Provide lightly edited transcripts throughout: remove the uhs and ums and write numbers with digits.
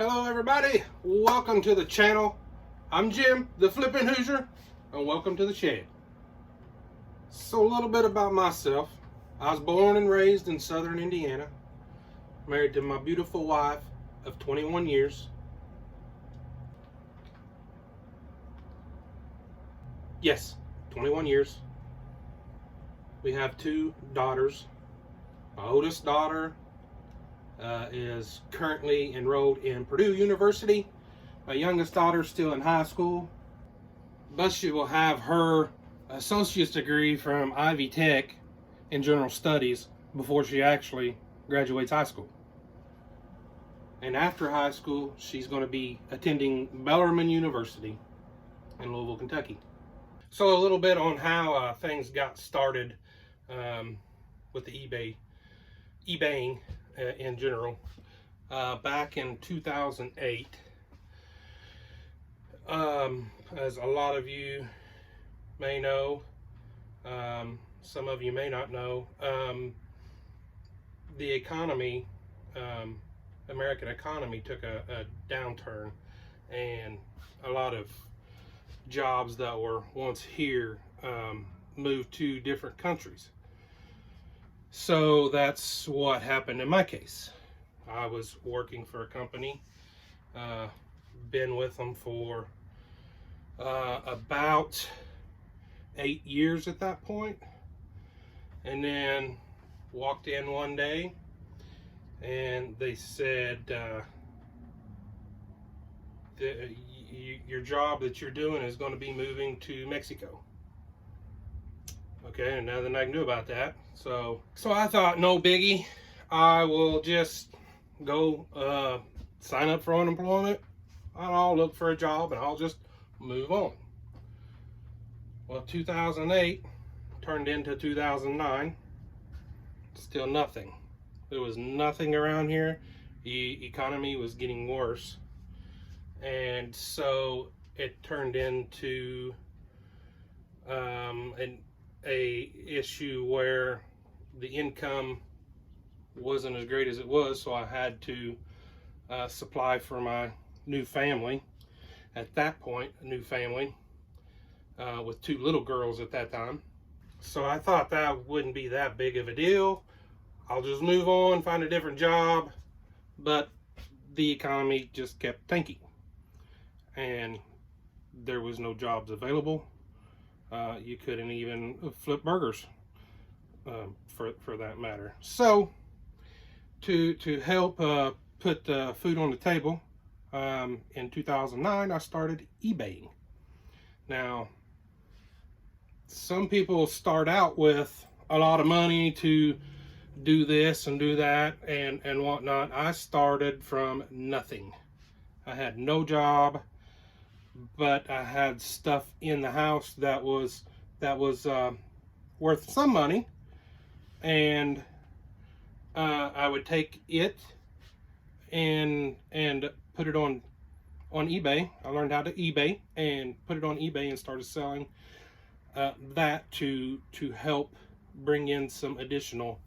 Hello everybody, welcome to the channel. I'm Jim, the Flippin' Hoosier, and welcome to the shed. So a little bit about myself. I was born and raised in southern Indiana, married to my beautiful wife of 21 years. Yes, 21 years. We have two daughters. My oldest daughter is currently enrolled in Purdue University. My youngest daughter is still in high school, but she will have her associate's degree from Ivy Tech in general studies before she actually graduates high school. And after high school, she's going to be attending Bellarmine University in Louisville, Kentucky. So a little bit on how things got started with the eBaying in general. Back in 2008, as a lot of you may know, some of you may not know, the economy, American economy took a downturn, and a lot of jobs that were once here moved to different countries. So that's what happened in my case. I was working for a company, been with them for about 8 years at that point, and then walked in one day and they said, your job that you're doing is going to be moving to Mexico. Okay, and nothing I can do about that. So I thought, no biggie, I will just go sign up for unemployment. I'll look for a job and I'll just move on. Well, 2008 turned into 2009. Still nothing. There was nothing around here. The economy was getting worse. And so it turned into a issue where the income wasn't as great as it was, so I had to supply for my new family. At that point, a new family with two little girls at that time. So I thought that wouldn't be that big of a deal. I'll just move on, find a different job. But the economy just kept tanking, and there was no jobs available. You couldn't even flip burgers, for that matter. So to help put food on the table, in 2009 I started eBaying. Now, some people start out with a lot of money to do this and do that and whatnot. I started from nothing. I had no job, but I had stuff in the house that was worth some money, and I would take it and put it on eBay. I learned how to eBay and put it on eBay and started selling that to help bring in some additional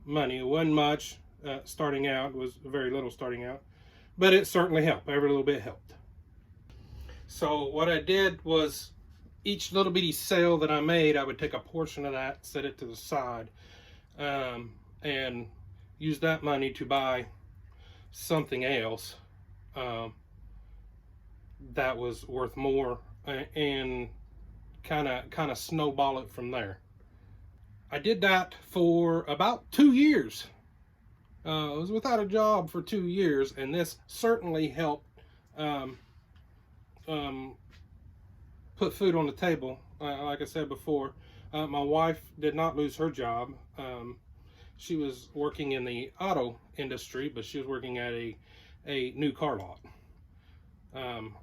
money. It wasn't much starting out. It was very little starting out, but it certainly helped. Every little bit helped. So what I did was, each little bitty sale that I made, I would take a portion of that, set it to the side, and use that money to buy something else that was worth more, and kind of snowball it from there. I did that for about 2 years. I was without a job for 2 years, and this certainly helped put food on the table. Like I said before, my wife did not lose her job. She was working in the auto industry, but she was working at a new car lot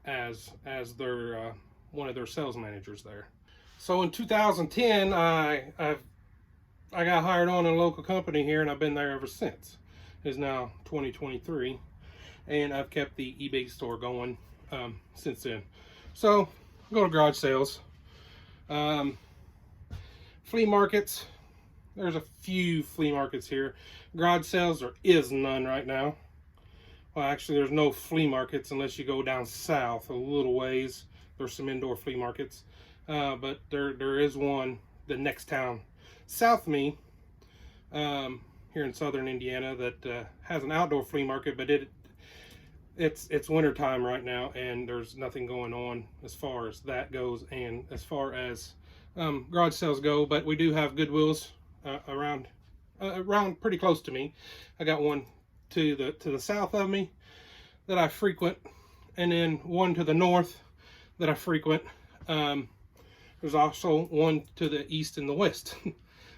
as their one of their sales managers there. So in 2010, I got hired on in a local company here, and I've been there ever since. It's now 2023, and I've kept the eBay store going since then. So go to garage sales, flea markets. There's a few flea markets here. Garage sales, there is none right now. well, actually, there's no flea markets unless you go down south a little ways. There's some indoor flea markets, but there is one the next town south of me, here in southern Indiana, that has an outdoor flea market, but it's winter time right now, and there's nothing going on as far as that goes, and as far as garage sales go. But we do have Goodwills around pretty close to me. I got one to the south of me that I frequent, and then one to the north that I frequent. There's also one to the east and the west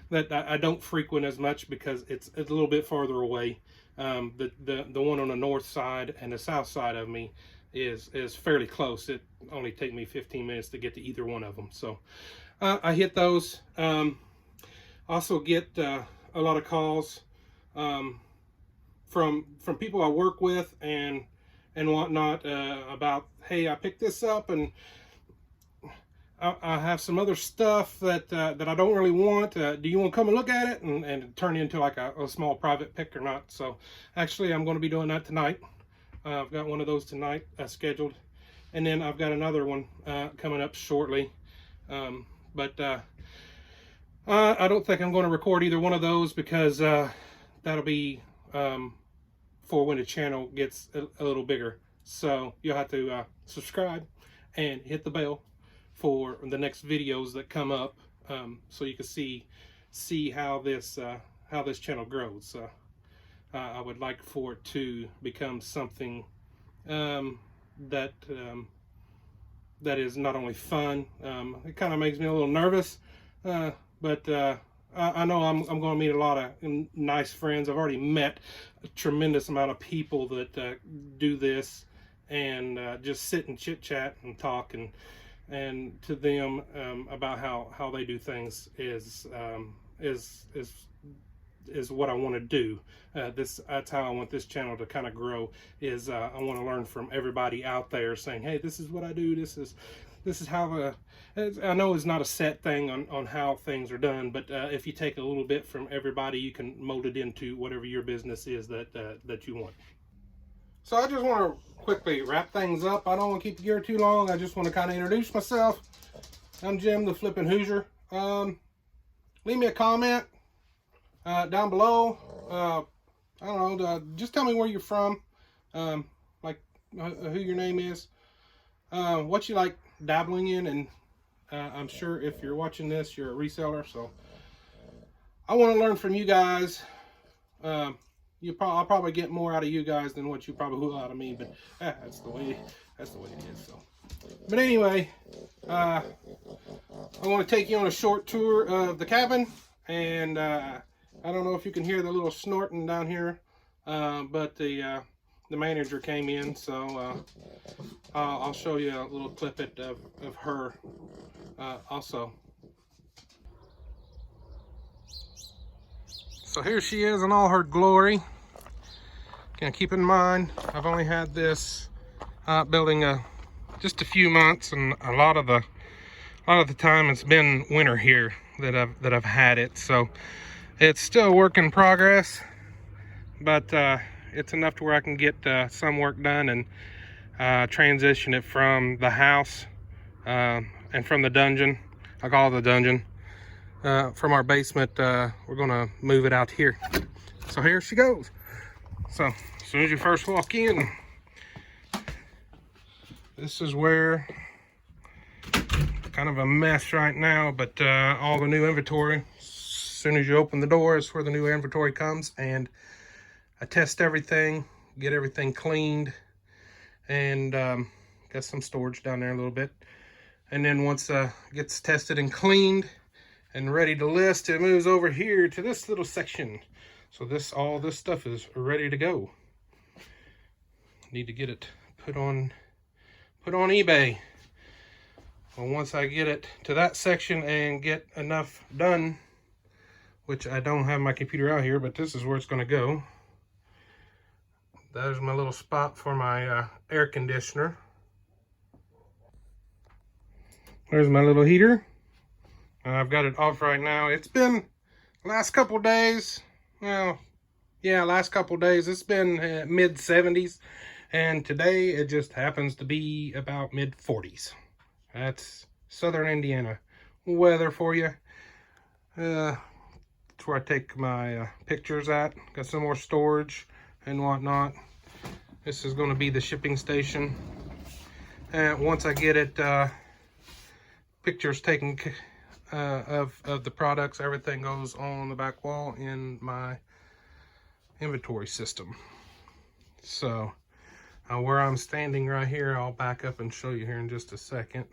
that I don't frequent as much because it's a little bit farther away. The one on the north side and the south side of me is fairly close. It only take me 15 minutes to get to either one of them. So I hit those. Also get a lot of calls from people I work with and whatnot, about, hey, I picked this up and I have some other stuff that I don't really want. Do you want to come and look at it and turn it into like a small private pick or not? So actually, I'm going to be doing that tonight. I've got one of those tonight scheduled, and then I've got another one coming up shortly. But I don't think I'm going to record either one of those because that'll be for when the channel gets a little bigger. So you'll have to subscribe and hit the bell for the next videos that come up, so you can see how this channel grows. I would like for it to become something that is not only fun. It kind of makes me a little nervous, but I know I'm going to meet a lot of nice friends. I've already met a tremendous amount of people that do this, and just sit and chit chat and talk, and to them about how they do things is what I want to do. That's how I want this channel to kind of grow. Is I want to learn from everybody out there, saying, hey, this is what I do. This is how I know it's not a set thing on how things are done, but if you take a little bit from everybody, you can mold it into whatever your business is that you want. So I just want to quickly wrap things up. I don't want to keep the gear too long. I just want to kind of introduce myself. I'm Jim, the Flippin' Hoosier. Leave me a comment down below. I don't know, just tell me where you're from, like who your name is, what you like dabbling in, and I'm sure if you're watching this, you're a reseller, so I want to learn from you guys. I'll probably get more out of you guys than what you probably will out of me, but that's the way it is. So, but anyway, I want to take you on a short tour of the cabin, and I don't know if you can hear the little snorting down here, but the manager came in, so I'll show you a little clip of her also. So here she is in all her glory. Now keep in mind, I've only had this building just a few months, and a lot of the time it's been winter here that I've had it. So it's still a work in progress, but it's enough to where I can get some work done and transition it from the house and from the dungeon. I call it the dungeon. From our basement, we're gonna move it out here. So here she goes. So as soon as you first walk in, this is where, kind of a mess right now, but all the new inventory, as soon as you open the door, is where the new inventory comes, and I test everything, get everything cleaned, and got some storage down there a little bit. And then once it gets tested and cleaned and ready to list, it moves over here to this little section. So all this stuff is ready to go. Need to get it put on eBay. Well, once I get it to that section and get enough done, which I don't have my computer out here, but this is where it's going to go. There's my little spot for my air conditioner. There's my little heater. I've got it off right now. It's been the last couple days, well, Yeah, last couple days it's been mid 70s, and today it just happens to be about mid 40s. That's southern Indiana weather for you. That's where I take my pictures at. Got some more storage and whatnot. This is going to be the shipping station, and once I get it pictures taken of the products, everything goes on the back wall in my inventory system. So where I'm standing right here, I'll back up and show you here in just a second.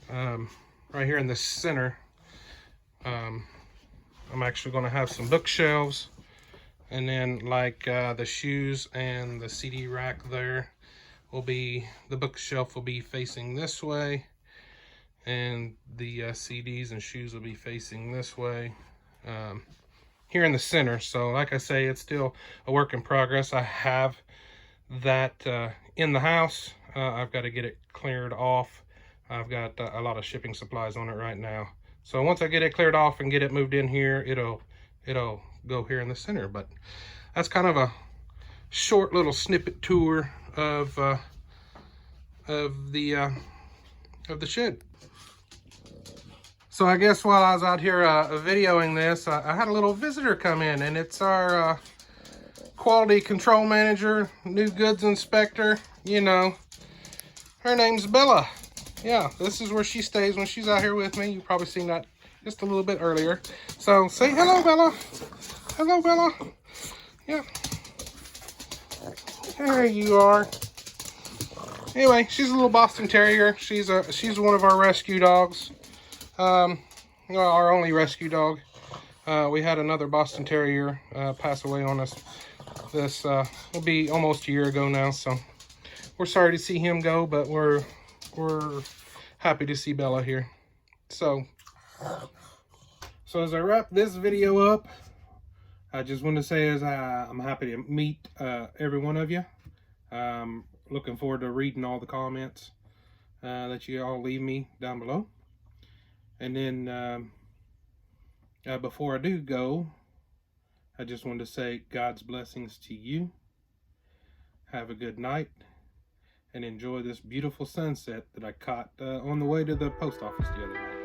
Right here in the center, I'm actually going to have some bookshelves, and then like the shoes and the CD rack there will be, the bookshelf will be facing this way, and the CDs and shoes will be facing this way here in the center. So like I say, it's still a work in progress. I have that in the house. I've got to get it cleared off. I've got a lot of shipping supplies on it right now. So once I get it cleared off and get it moved in here, it'll go here in the center. But that's kind of a short little snippet tour of the shed. So I guess while I was out here videoing this, I had a little visitor come in, and it's our quality control manager, new goods inspector. You know, her name's Bella. Yeah, this is where she stays when she's out here with me. You've probably seen that just a little bit earlier. So say hello, Bella. Hello, Bella. Yeah. There you are. Anyway, she's a little Boston Terrier. She's one of our rescue dogs. Well, our only rescue dog. We had another Boston Terrier pass away on us. This will be almost a year ago now, so we're sorry to see him go, but we're happy to see Bella here. So as I wrap this video up, I just want to say I'm happy to meet every one of you. Looking forward to reading all the comments that you all leave me down below. And then before I do go, I just wanted to say God's blessings to you. Have a good night, and enjoy this beautiful sunset that I caught on the way to the post office the other night.